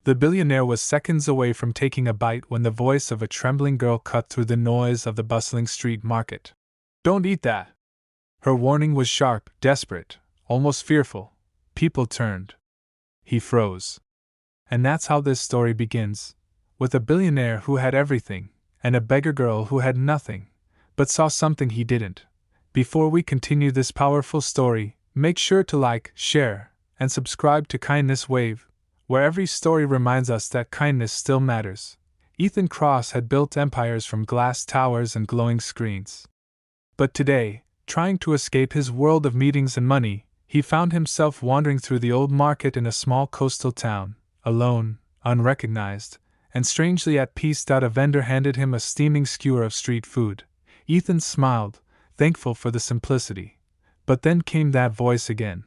The billionaire was seconds away from taking a bite when the voice of a trembling girl cut through the noise of the bustling street market. "Don't eat that!" Her warning was sharp, desperate, almost fearful. People turned. He froze. And that's how this story begins, with a billionaire who had everything, and a beggar girl who had nothing, but saw something he didn't. Before we continue this powerful story, make sure to like, share, and subscribe to Kindness Wave, where every story reminds us that kindness still matters. Ethan Cross had built empires from glass towers and glowing screens. But today, trying to escape his world of meetings and money, he found himself wandering through the old market in a small coastal town, alone, unrecognized, and strangely at peace. A vendor handed him a steaming skewer of street food. Ethan smiled, thankful for the simplicity. But then came that voice again.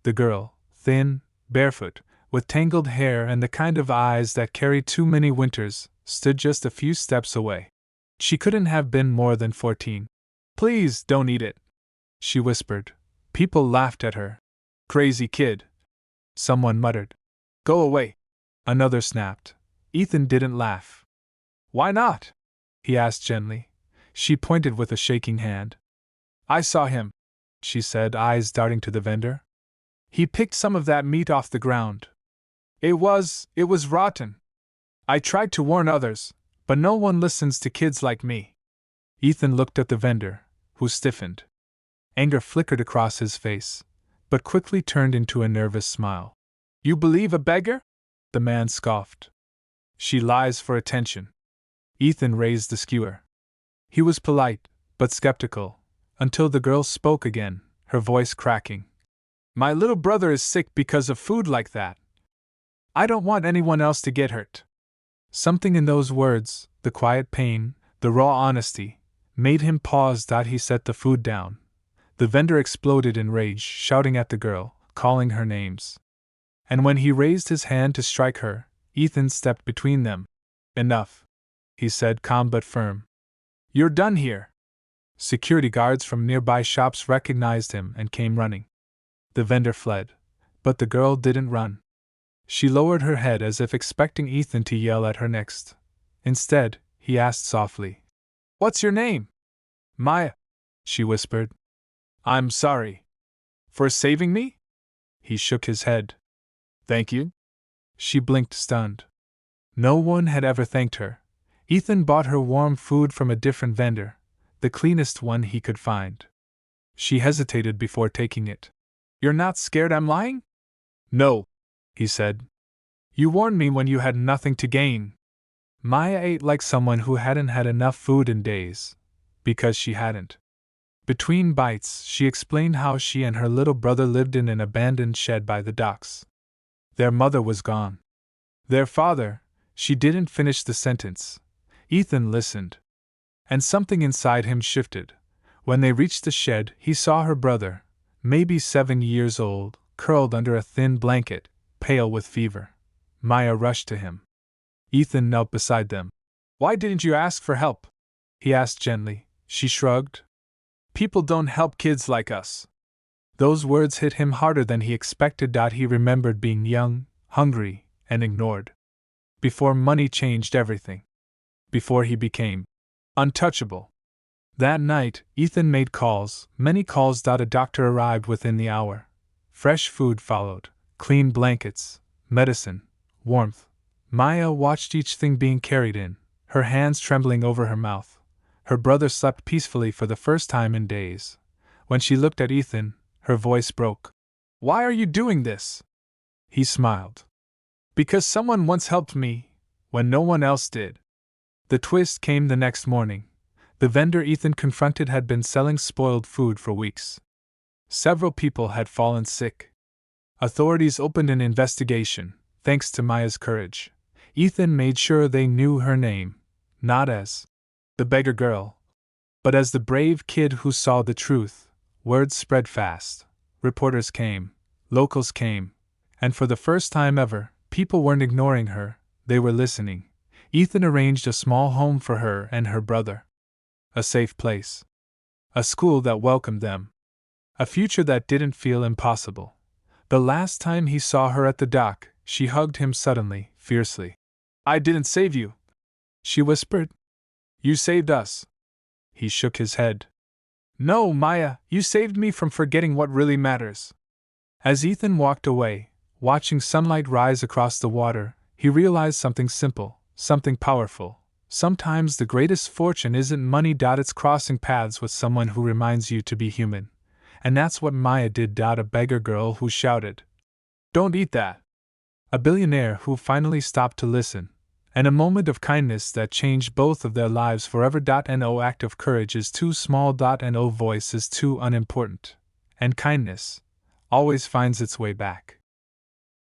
The girl, thin, barefoot, with tangled hair and the kind of eyes that carry too many winters, stood just a few steps away. She couldn't have been more than 14. "Please don't eat it," she whispered. People laughed at her. "Crazy kid," someone muttered. "Go away," another snapped. Ethan didn't laugh. "Why not?" he asked gently. She pointed with a shaking hand. "I saw him," she said, eyes darting to the vendor. "He picked some of that meat off the ground. It was rotten. I tried to warn others, but no one listens to kids like me." Ethan looked at the vendor, who stiffened. Anger flickered across his face, but quickly turned into a nervous smile. "You believe a beggar?" the man scoffed. "She lies for attention." Ethan raised the skewer. He was polite, but skeptical, until the girl spoke again, her voice cracking. "My little brother is sick because of food like that. I don't want anyone else to get hurt." Something in those words, the quiet pain, the raw honesty, made him pause. He set the food down. The vendor exploded in rage, shouting at the girl, calling her names. And when he raised his hand to strike her, Ethan stepped between them. "Enough," he said, calm but firm. "You're done here." Security guards from nearby shops recognized him and came running. The vendor fled, but the girl didn't run. She lowered her head as if expecting Ethan to yell at her next. Instead, he asked softly, "What's your name?" "Maya," she whispered. "I'm sorry." "For saving me?" He shook his head. "Thank you?" She blinked, stunned. No one had ever thanked her. Ethan bought her warm food from a different vendor, the cleanest one he could find. She hesitated before taking it. "You're not scared I'm lying?" "No," he said. "You warned me when you had nothing to gain." Maya ate like someone who hadn't had enough food in days, because she hadn't. Between bites, she explained how she and her little brother lived in an abandoned shed by the docks. Their mother was gone. Their father. She didn't finish the sentence. Ethan listened. And something inside him shifted. When they reached the shed, he saw her brother, maybe 7 years old, curled under a thin blanket, pale with fever. Maya rushed to him. Ethan knelt beside them. "Why didn't you ask for help?" he asked gently. She shrugged. "People don't help kids like us." Those words hit him harder than he expected. He remembered being young, hungry, and ignored. Before money changed everything. Before he became untouchable. That night, Ethan made calls, many calls. A doctor arrived within the hour. Fresh food followed, clean blankets, medicine, warmth. Maya watched each thing being carried in, her hands trembling over her mouth. Her brother slept peacefully for the first time in days. When she looked at Ethan, her voice broke. "Why are you doing this?" He smiled. "Because someone once helped me, when no one else did." The twist came the next morning. The vendor Ethan confronted had been selling spoiled food for weeks. Several people had fallen sick. Authorities opened an investigation, thanks to Maya's courage. Ethan made sure they knew her name, not as the beggar girl, but as the brave kid who saw the truth. Word spread fast. Reporters came, locals came, and for the first time ever, people weren't ignoring her, they were listening. Ethan arranged a small home for her and her brother. A safe place. A school that welcomed them. A future that didn't feel impossible. The last time he saw her at the dock, she hugged him suddenly, fiercely. I didn't save you, she whispered. You saved us. He shook his head. No, Maya, you saved me from forgetting what really matters. As Ethan walked away, watching sunlight rise across the water, he realized something simple, something powerful. Sometimes the greatest fortune isn't money. It's crossing paths with someone who reminds you to be human. And that's what Maya did. A beggar girl who shouted, "Don't eat that!" A billionaire who finally stopped to listen. And a moment of kindness that changed both of their lives forever. No act of courage is too small. No voice is too unimportant. And kindness always finds its way back.